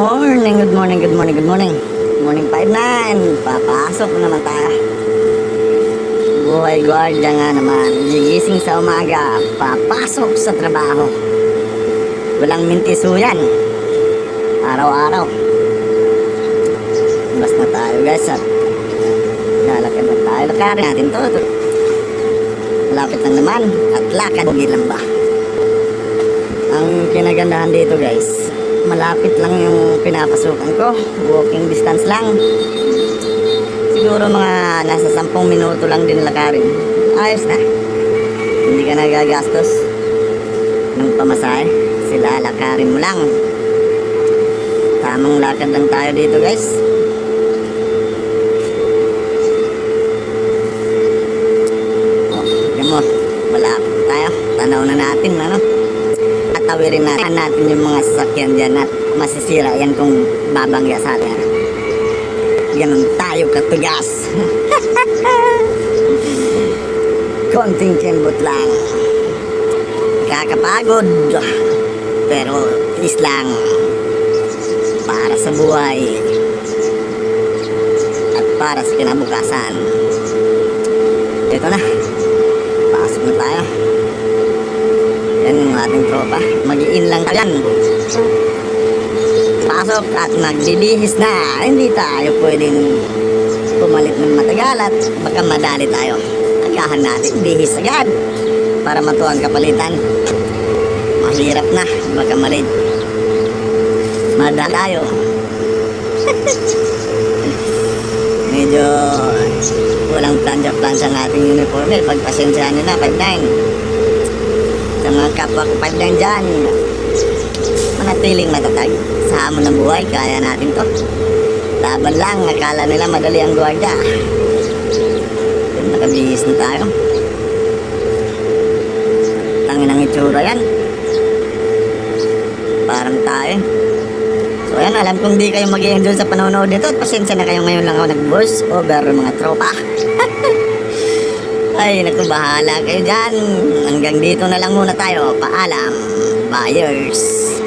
morning, good morning, good morning, good morning. Good morning, 5-9. Papasok na naman tayo. Buhay guardia nga naman. Gigising sa umaga, papasok sa trabaho. Walang mintiso yan. Araw-araw. Basta tayo guys at lalakad na tayo. Lakarin natin to. Lapit lang naman at lakad lang ba. Ang kinagandahan dito guys, malapit lang yung pinapasukan ko, walking distance lang, siguro mga nasa 10 minuto lang din lakarin, ayos na, hindi ka nagagastos ng pamasahe, sila lakarin mo lang, tamang lakad lang tayo dito guys. Tignan mo, malapit tayo, tanaw na natin ano. Tawirin natin yung mga sasakyan dyan at masisira yan kung babangga sa atin. Ganun tayo katugas. Konting kembot lang. Kakapagod. Pero is lang. Para sa buhay. At para sa kinabukasan. Ito na. Pasok na tayo. Yan yung ating tropa. Mag-i-in lang yan. Pasok at magbibihis na. Hindi tayo pwedeng pumalit ng matagal at baka madali tayo. Agahan natin, bihis agad para matuwang kapalitan. Mahirap na, baka malit. Madali tayo. Medyo walang plansya-plansya ng ating uniform. Pagpasensyahan nyo na, 5-9. Sa mga kapwa ko 5-9 dyan, manatiling matatag sa hamon ng buhay, kaya natin to. Laban lang, akala nila madali ang guardia. Nakabihis na tayo. Tangin ang itsura yan. Parang tayo. So yan, alam kong di kayo mag-i-enjoy sa panonood nito at pasensya na kayo, ngayon lang ako nag-voice over mga tropa. Ay, naku, bahala kayo dyan. Hanggang dito na lang muna tayo. Paalam, buyers.